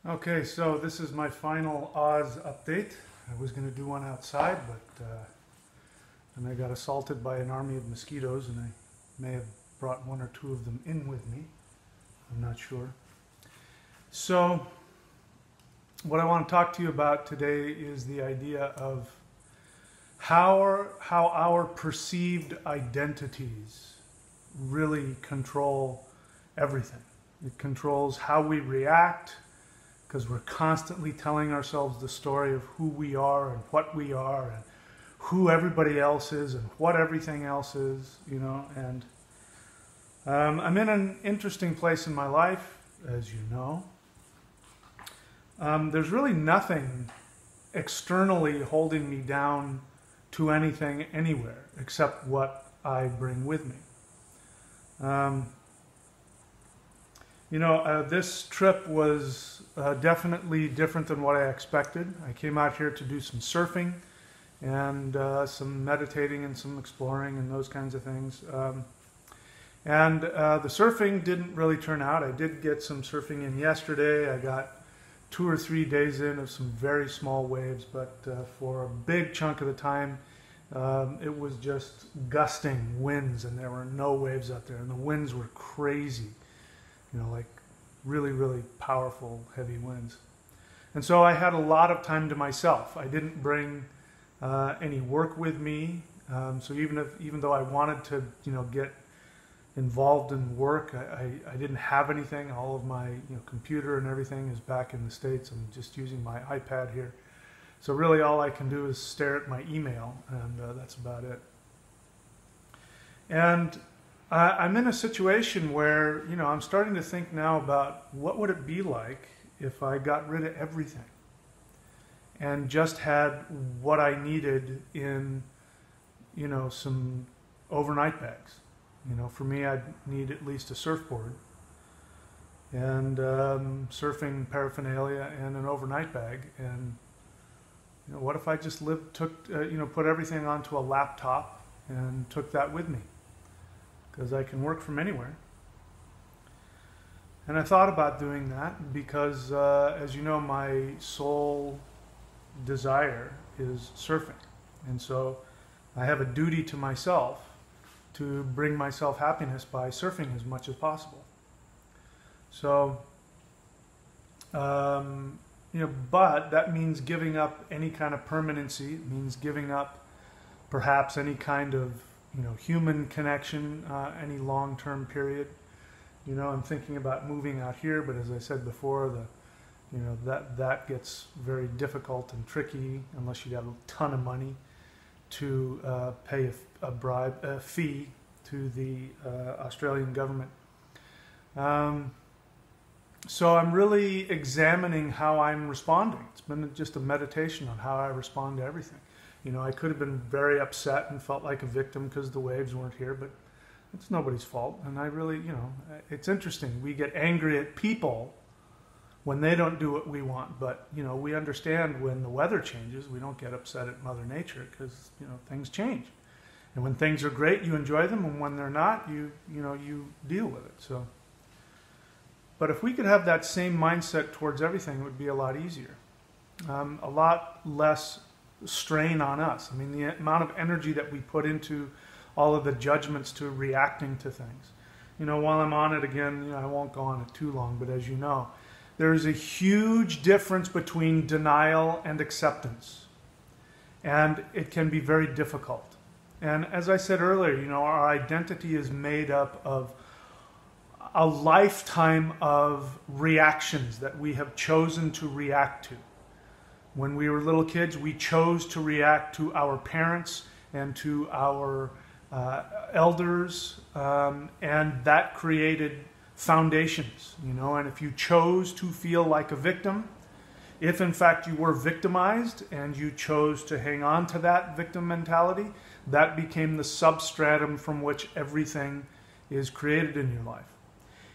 Okay, so this is my final Oz update. I was going to do one outside, but then I got assaulted by an army of mosquitoes, and I may have brought one or two of them in with me. I'm not sure. So, what I want to talk to you about today is the idea of how our perceived identities really control everything. It controls how we react, because we're constantly telling ourselves the story of who we are and what we are and who everybody else is and what everything else is, you know. And I'm in an interesting place in my life, as you know. There's really nothing externally holding me down to anything anywhere except what I bring with me. This trip was definitely different than what I expected. I came out here to do some surfing and some meditating and some exploring and those kinds of things. The surfing didn't really turn out. I did get some surfing in yesterday. I got 2 or 3 days in of some very small waves, but for a big chunk of the time, it was just gusting winds, and there were no waves out there, and the winds were crazy. You know, like really, really powerful, heavy winds. And so I had a lot of time to myself. I didn't bring any work with me. So even though I wanted to, get involved in work, I didn't have anything. All of my computer and everything is back in the States. I'm just using my iPad here. So really all I can do is stare at my email, and that's about it. And I'm in a situation where, I'm starting to think now about what would it be like if I got rid of everything and just had what I needed in, some overnight bags. For me, I'd need at least a surfboard and surfing paraphernalia and an overnight bag. And, what if I just put everything onto a laptop and took that with me? Because I can work from anywhere. And I thought about doing that because, as you know, my sole desire is surfing. And so I have a duty to myself to bring myself happiness by surfing as much as possible. So, but that means giving up any kind of permanency. It means giving up perhaps any kind of human connection, any long-term period. I'm thinking about moving out here, but as I said before, that gets very difficult and tricky unless you have a ton of money to pay a fee to the Australian government. So I'm really examining how I'm responding. It's been just a meditation on how I respond to everything. I could have been very upset and felt like a victim because the waves weren't here, but it's nobody's fault. And I really, it's interesting. We get angry at people when they don't do what we want, but, we understand when the weather changes, we don't get upset at Mother Nature because, things change. And when things are great, you enjoy them, and when they're not, you deal with it. So, but if we could have that same mindset towards everything, it would be a lot easier. A lot less strain on us. I mean, the amount of energy that we put into all of the judgments to reacting to things. While I'm on it again, I won't go on it too long, but as you know, there's a huge difference between denial and acceptance. And it can be very difficult. And as I said earlier, our identity is made up of a lifetime of reactions that we have chosen to react to. When we were little kids, we chose to react to our parents and to our elders, and that created foundations, and if you chose to feel like a victim, if in fact you were victimized and you chose to hang on to that victim mentality, that became the substratum from which everything is created in your life.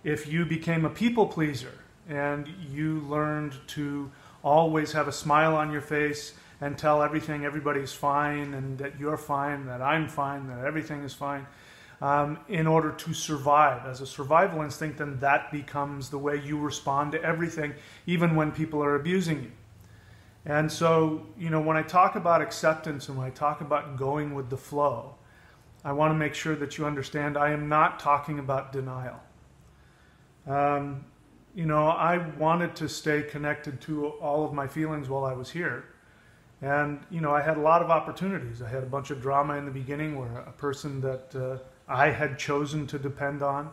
If you became a people pleaser and you learned to always have a smile on your face and tell everybody's fine and that you're fine, that I'm fine, that everything is fine, in order to survive. As a survival instinct, then that becomes the way you respond to everything, even when people are abusing you. And so, you know, when I talk about acceptance and when I talk about going with the flow, I want to make sure that you understand I am not talking about denial. You know, I wanted to stay connected to all of my feelings while I was here. And, you know, I had a lot of opportunities. I had a bunch of drama in the beginning where a person that I had chosen to depend on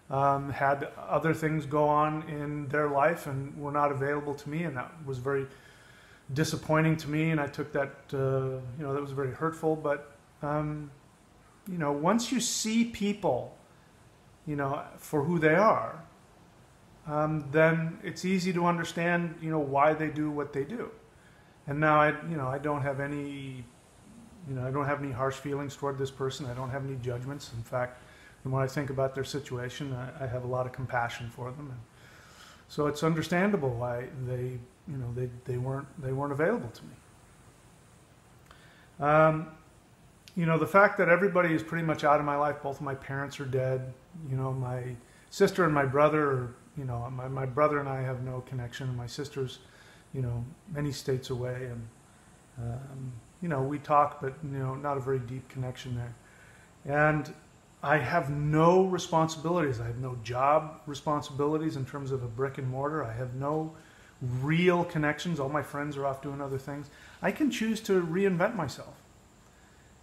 had other things go on in their life and were not available to me, and that was very disappointing to me, and I took that, you know, that was very hurtful. But, you know, once you see people, you know, for who they are, then it's easy to understand, you know, why they do what they do. And now you know, I don't have any, you know, I don't have any harsh feelings toward this person. I don't have any judgments. In fact, when I think about their situation, I have a lot of compassion for them. And so it's understandable why they, you know, they weren't available to me. You know, the fact that everybody is pretty much out of my life. Both of my parents are dead. You know, my sister and my brother are, you know, my brother and I have no connection, and my sister's, you know, many states away, and you know, we talk, but, you know, not a very deep connection there. And I have no responsibilities. I have no job responsibilities in terms of a brick and mortar. I have no real connections. All my friends are off doing other things. I can choose to reinvent myself.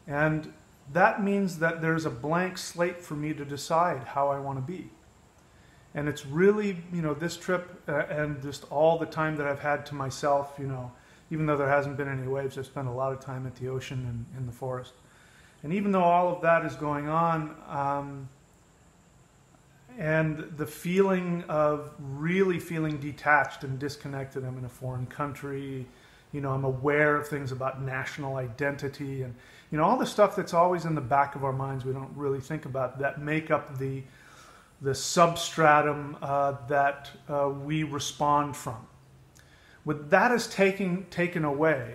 And that means that there's a blank slate for me to decide how I want to be. And it's really, you know, this trip and just all the time that I've had to myself, you know, even though there hasn't been any waves, I've spent a lot of time at the ocean and in the forest. And even though all of that is going on, and the feeling of really feeling detached and disconnected, I'm in a foreign country, you know, I'm aware of things about national identity and, you know, all the stuff that's always in the back of our minds we don't really think about, that make up the substratum that we respond from. With that is taken away,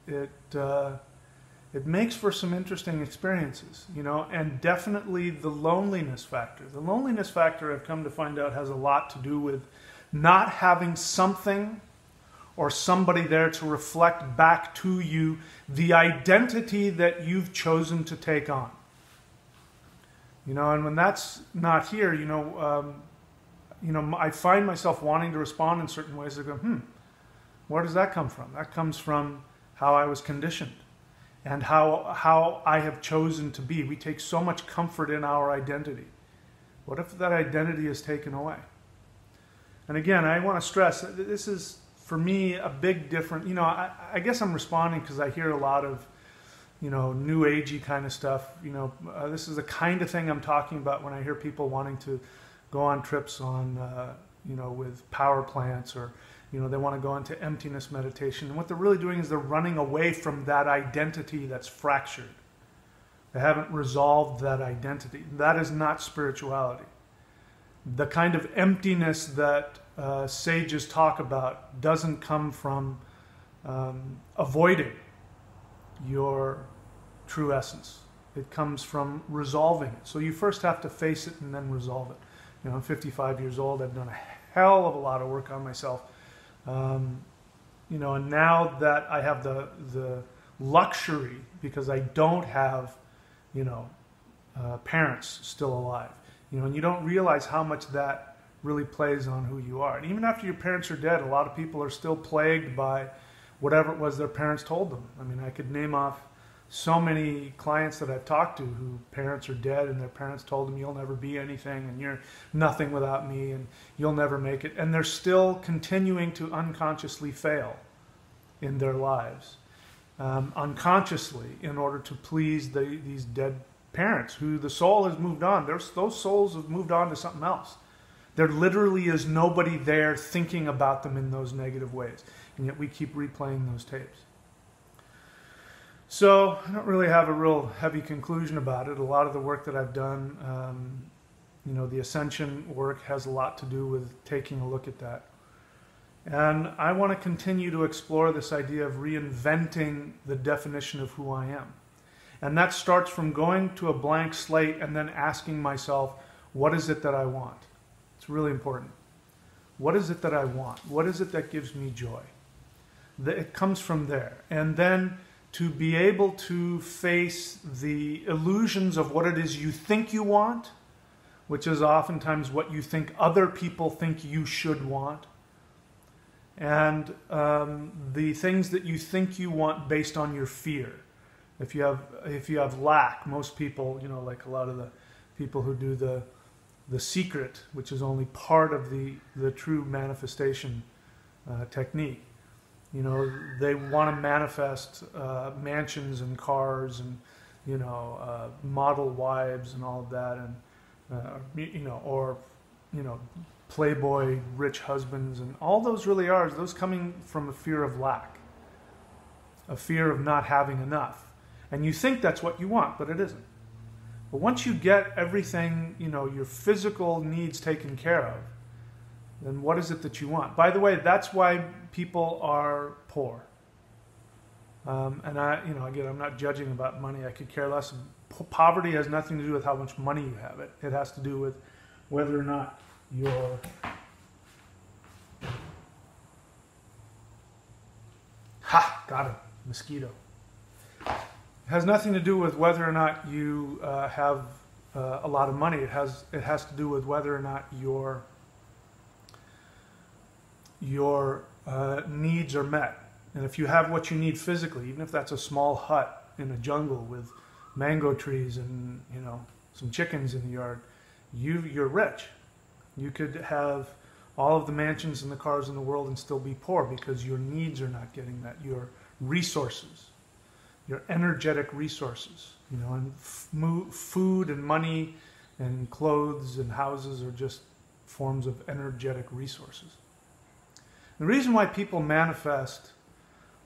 it makes for some interesting experiences, you know, and definitely the loneliness factor. The loneliness factor, I've come to find out, has a lot to do with not having something or somebody there to reflect back to you the identity that you've chosen to take on. You know, and when that's not here, you know, I find myself wanting to respond in certain ways. I go, where does that come from? That comes from how I was conditioned and how I have chosen to be. We take so much comfort in our identity. What if that identity is taken away? And again, I want to stress, this is, for me, a big difference. You know, I guess I'm responding because I hear a lot of, you know, new agey kind of stuff. You know, this is the kind of thing I'm talking about when I hear people wanting to go on trips on, you know, with power plants, or, you know, they want to go into emptiness meditation. And what they're really doing is they're running away from that identity that's fractured. They haven't resolved that identity. That is not spirituality. The kind of emptiness that sages talk about doesn't come from avoiding your true essence. It comes from resolving it. So you first have to face it and then resolve it. You know, I'm 55 years old. I've done a hell of a lot of work on myself. You know, and now that I have the luxury, because I don't have, you know, parents still alive, you know, and you don't realize how much that really plays on who you are. And even after your parents are dead, a lot of people are still plagued by whatever it was their parents told them. I mean, I could name off so many clients that I've talked to who parents are dead and their parents told them, you'll never be anything and you're nothing without me and you'll never make it. And they're still continuing to unconsciously fail in their lives, unconsciously, in order to please these dead parents who the soul has moved on. Those souls have moved on to something else. There literally is nobody there thinking about them in those negative ways. And yet we keep replaying those tapes. So I don't really have a real heavy conclusion about it. A lot of the work that I've done, you know, the ascension work has a lot to do with taking a look at that. And I want to continue to explore this idea of reinventing the definition of who I am. And that starts from going to a blank slate and then asking myself, what is it that I want? It's really important. What is it that I want? What is it that gives me joy? It comes from there. And then to be able to face the illusions of what it is you think you want, which is oftentimes what you think other people think you should want, and the things that you think you want based on your fear. If you have lack, most people, like a lot of the people who do the secret, which is only part of the true manifestation technique. They want to manifest mansions and cars and model wives and all of that, and or playboy rich husbands, and all those really are those coming from a fear of lack, a fear of not having enough. And you think that's what you want, but it isn't. But once you get everything, your physical needs taken care of, then what is it that you want? By the way, that's why people are poor. And again, I'm not judging about money. I could care less. Poverty has nothing to do with how much money you have. It has to do with whether or not you're... Ha! Got him. Mosquito. It has nothing to do with whether or not you have a lot of money. It has to do with whether or not your needs are met. And if you have what you need physically, even if that's a small hut in a jungle with mango trees and some chickens in the yard, you're rich. You could have all of the mansions and the cars in the world and still be poor because your needs are not getting met. Your resources, your energetic resources, and food and money and clothes and houses are just forms of energetic resources. The reason why people manifest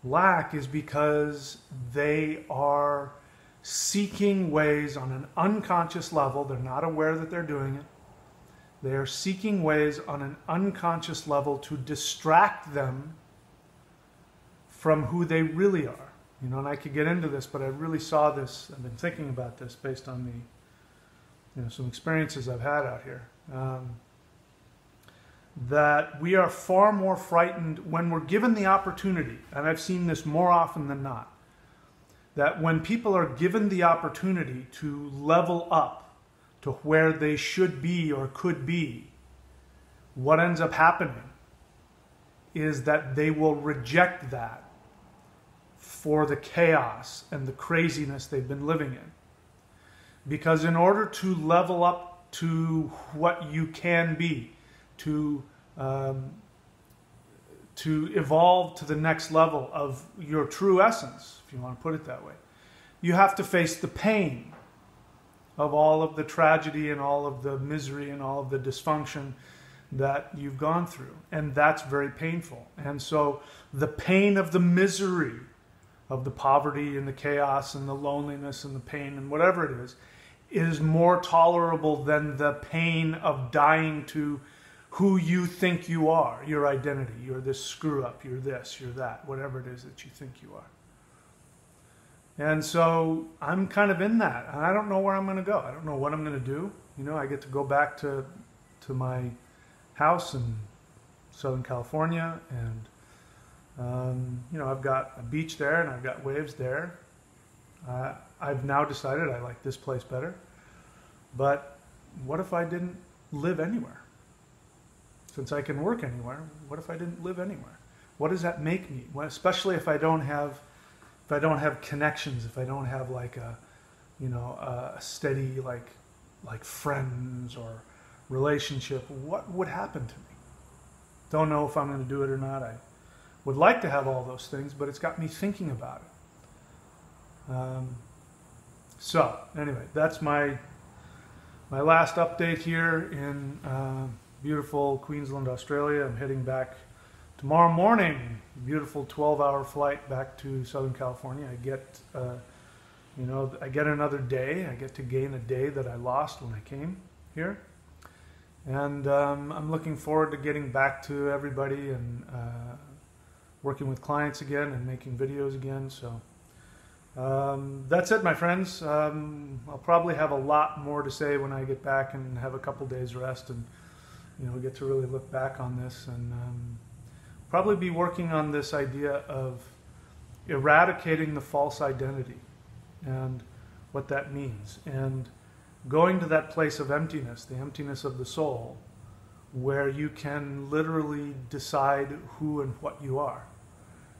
lack is because they are seeking ways on an unconscious level. They're not aware that they're doing it. They are seeking ways on an unconscious level to distract them from who they really are. And I could get into this, but I really saw this. I've been thinking about this based on some experiences I've had out here. That we are far more frightened when we're given the opportunity, and I've seen this more often than not, that when people are given the opportunity to level up to where they should be or could be, what ends up happening is that they will reject that for the chaos and the craziness they've been living in. Because in order to level up to what you can be, to evolve to the next level of your true essence, if you want to put it that way, you have to face the pain of all of the tragedy and all of the misery and all of the dysfunction that you've gone through. And that's very painful. And so the pain of the misery of the poverty and the chaos and the loneliness and the pain and whatever it is more tolerable than the pain of dying to who you think you are, your identity. You're this screw up, you're this, you're that, whatever it is that you think you are. And so I'm kind of in that, and I don't know where I'm going to go. I don't know what I'm going to do. I get to go back to my house in Southern California, and I've got a beach there and I've got waves there. I've now decided I like this place better. But what if I didn't live anywhere? Since I can work anywhere, what if I didn't live anywhere? What does that make me? Well, especially if I don't have connections, if I don't have like a steady like friends or relationship, what would happen to me? Don't know if I'm going to do it or not. I would like to have all those things, but it's got me thinking about it. So anyway, that's my last update here in beautiful Queensland, Australia. I'm heading back tomorrow morning. Beautiful 12-hour flight back to Southern California. I get I get another day. I get to gain a day that I lost when I came here. And I'm looking forward to getting back to everybody and working with clients again and making videos again. So That's it, my friends. I'll probably have a lot more to say when I get back and have a couple days rest, and get to really look back on this, and probably be working on this idea of eradicating the false identity and what that means, and going to that place of emptiness, the emptiness of the soul, where you can literally decide who and what you are.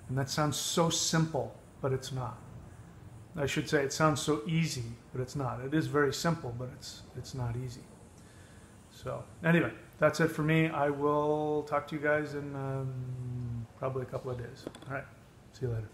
And that sounds so simple, but it's not. I should say it sounds so easy, but it's not. It is very simple, but it's not easy. So anyway, that's it for me. I will talk to you guys in probably a couple of days. All right. See you later.